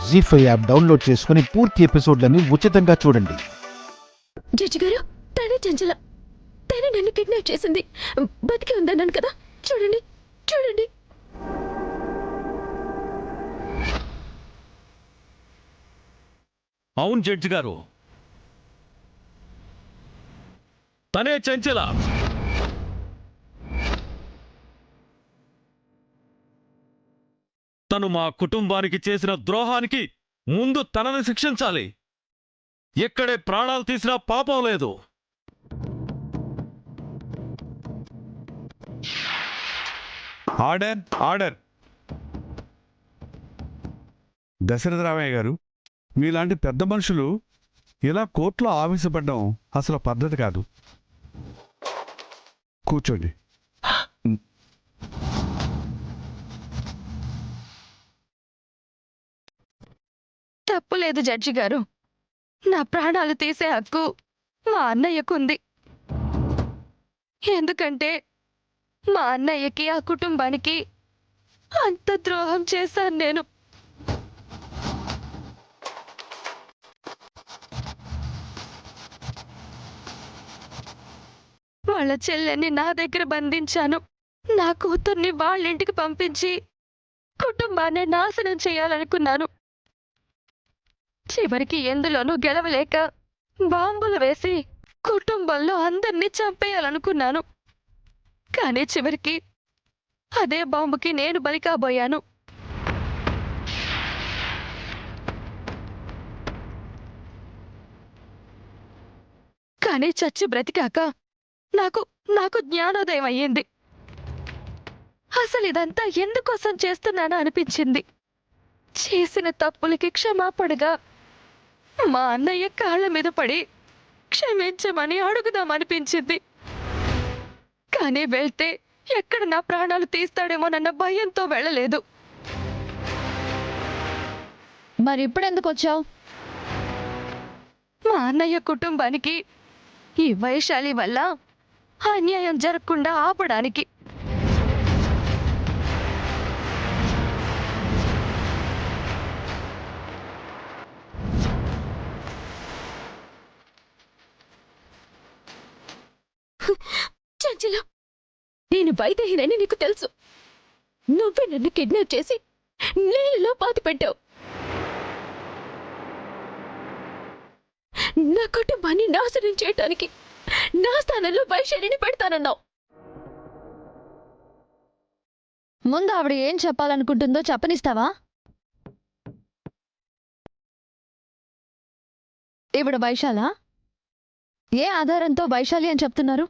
జీ5 app download చేసుకుని పూర్తి ఎపిసోడ్లని ఉచితంగా చూడండి. జడ్జి గారు, తనే చంచల. తనే నన్ను కిడ్నాప్ చేసింది. బతికి ఉందన్నాను కదా, చూడండి చూడండి. అవును జడ్జి గారు, తనే చంచల. తను మా కుటుంబానికి చేసిన ద్రోహానికి ముందు తనని శిక్షించాలి. ఎక్కడే ప్రాణాలు తీసినా పాపం లేదు. Order order. దశరథరామయ్య గారు, మీలాంటి పెద్ద మనుషులు ఇలా కోర్టులో ఆవేశపడడం అసలు పద్ధతి కాదు. కూర్చోండి. తప్పు లేదు జడ్జి గారు. నా ప్రాణాలు తీసే హక్కు మా అన్నయ్యకుంది. ఎందుకంటే మా అన్నయ్యకి, ఆ కుటుంబానికి అంత ద్రోహం చేశాను నేను. వాళ్ళ చెల్లెని నా దగ్గర బంధించాను. నా కూతుర్ని వాళ్ళింటికి పంపించి కుటుంబాన్ని నాశనం చేయాలనుకున్నాను. చివరికి ఎందులోనూ గెలవలేక బాంబులు వేసి కుటుంబంలో అందర్నీ చంపేయాలనుకున్నాను. కానీ చివరికి అదే బాంబుకి నేను బలి కాబోయాను. కానీ చచ్చి బ్రతికాక నాకు జ్ఞానోదయం అయ్యింది. అసలు ఇదంతా ఎందుకోసం చేస్తున్నానో అనిపించింది. చేసిన తప్పులకి క్షమాపణగా మా అన్నయ్య కాళ్ళ మీద పడి క్షమించమని అడుగుదామనిపించింది. కానీ వెళ్తే ఎక్కడ నా ప్రాణాలు తీస్తాడేమోనన్న భయంతో వెళ్ళలేదు. మరి ఇప్పుడెందుకు వచ్చావు? మా అన్నయ్య కుటుంబానికి ఈ వైశాలి వల్ల అన్యాయం జరగకుండా ఆపడానికి. చంచల, నేను వైదేహినని నీకు తెలుసు. నువ్వే నన్ను కిడ్నాప్ చేసి నీళ్ళలో పాతిపెట్టావు. నా కుటుంబాన్ని నాశనం చేయటానికి నా స్థానంలో వైశాలిని పెడతానన్నావు. ముందు ఆవిడ ఏం చెప్పాలనుకుంటుందో చెప్పనిస్తావా? ఈవిడ వైశాలా? ఏ ఆధారంతో వైశాలి అని చెప్తున్నారు?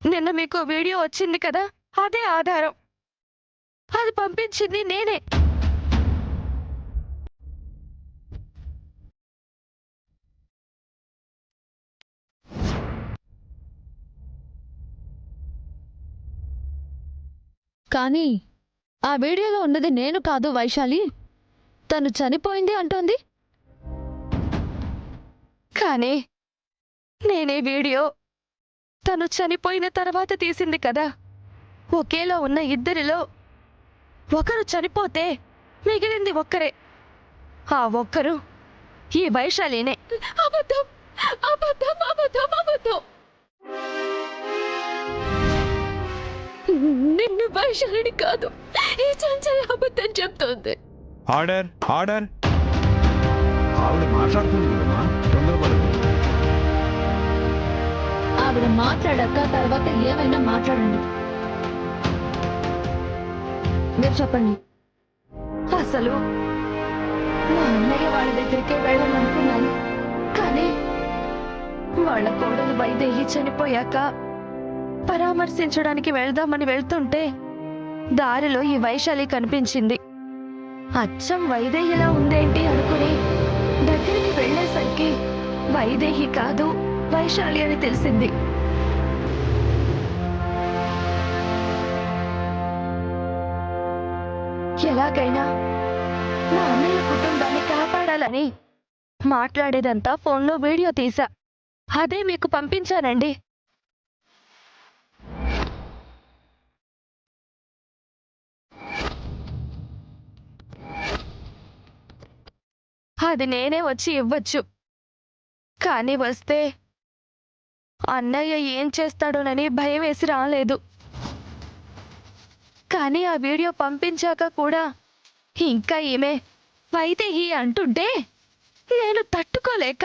నిన్న మీకు వీడియో వచ్చింది కదా, అదే ఆధారం. అది పంపించింది నేనే. కానీ ఆ వీడియోలో ఉన్నది నేను కాదు వైశాలి. తను చనిపోయింది అంటోంది. కానీ నేనే వీడియో తను చనిపోయిన తర్వాత తీసింది కదా. ఒకేలో ఉన్న ఇద్దరిలో ఒకరు చనిపోతే మిగిలింది ఒక్కరే. ఆ ఒక్కరు ఈ వైశాలినే. అబద్ధం, అబద్ధం, అబద్ధం, అబద్ధం. నిన్ను వైశాలిని కాదు, ఈ చంచల అబద్ధం చెప్తోంది. Order order. ఆవిడ మాట్లాడుతుంది కదమ్మా, తొందరపడదు. ఆవిడ మాట్లాడాక తర్వాత ఏమైనా మాట్లాడండి. మీరు చెప్పండి. అసలు మా అన్నయ్య వాళ్ళ దగ్గరికే వెళ్ళాలనుకున్నాను. కానీ వాళ్ళ కోడలు వైదేహి చనిపోయాక పరామర్శించడానికి వెళ్దామని వెళ్తుంటే దారిలో ఈ వైశాలి కనిపించింది. అచ్చం వైదేహిలా ఉందేంటి అనుకుని దగ్గరికి వెళ్ళేసరికి వైదేహి కాదు, వైశాలి అని తెలిసింది. ఎలాగైనా మా అన్నయ్య కుటుంబాన్ని కాపాడాలని మాట్లాడేదంతా ఫోన్లో వీడియో తీసా. అదే మీకు పంపించానండి. అది నేనే వచ్చి ఇవ్వచ్చు. కానీ వస్తే అన్నయ్య ఏం చేస్తాడోనని భయం వేసి రాలేదు. కానీ ఆ వీడియో పంపించాక కూడా ఇంకా ఈమె వైదేహి అంటుంటే నేను తట్టుకోలేక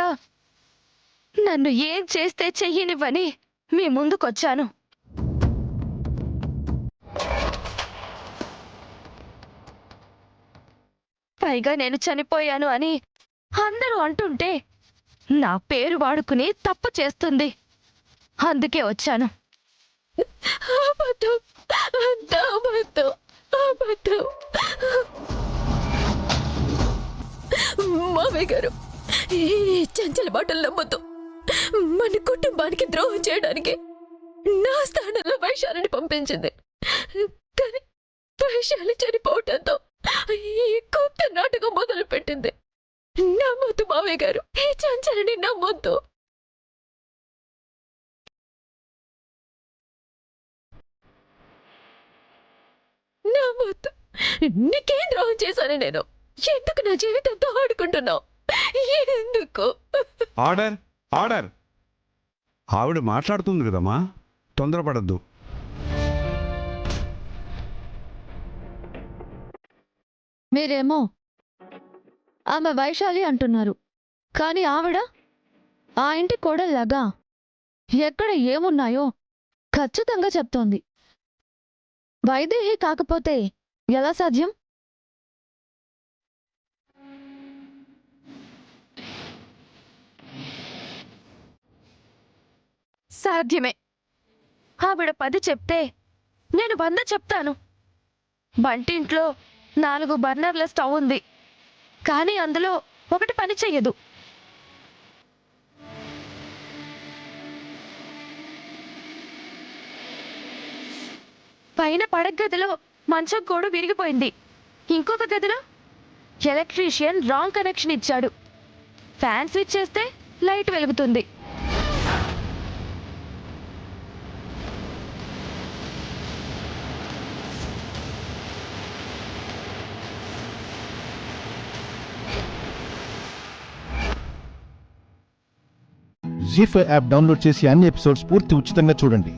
నన్ను ఏం చేస్తే చెయ్యనివ్వని మీ ముందుకొచ్చాను. పైగా నేను చనిపోయాను అని అందరూ అంటుంటే నా పేరు వాడుకుని తప్పు చేస్తుంది. అందుకే వచ్చాను. అబద్ధం, అంతా అబద్ధం, అబద్ధం. మామయ్య గారు, ఈ చంచల మాటలు నమ్మొద్దు. మన కుటుంబానికి ద్రోహం చేయడానికి నా స్థానంలో వైశాలిని పంపించింది. కానీ వైశాలి చనిపోవటంతో ఈ కొత్త నాటకం మొదలు పెట్టింది. నమ్మొద్దు మామయ్య గారు, ఈ చంచలని నమ్మొద్దు. నమ్మొద్దు. నీకేం ద్రోహం చేశాను నేను? ఎందుకు నా జీవితంతో ఆడుకుంటున్నావు? ఎందుకు? Order, order. ఆవిడ మాట్లాడుతుంది కదమ్మా, తొందరపడద్దు. మీరేమో ఆమె వైశాలి అంటున్నారు, కానీ ఆవిడ ఆ ఇంటి కోడల్లాగా ఎక్కడ ఏమున్నాయో ఖచ్చితంగా చెప్తోంది. వైదేహి కాకపోతే ఎలా సాధ్యం? సాధ్యమే. ఆవిడ 10 చెప్తే నేను 100 చెప్తాను. వంటింట్లో 4 బర్నర్ల స్టవ్ ఉంది, కానీ అందులో ఒకటి పని చెయ్యదు. పైన పడగదిలో మంచం కోడు విరిగిపోయింది. ఇంకొక గదిలో ఎలక్ట్రీషియన్ రాంగ్ కనెక్షన్ ఇచ్చాడు. ఫ్యాన్ స్విచ్ చేస్తే లైట్ వెలుగుతుంది. జీ5 యాప్ డౌన్లోడ్ చేసి అన్ని ఎపిసోడ్స్ పూర్తి ఉచితంగా చూడండి.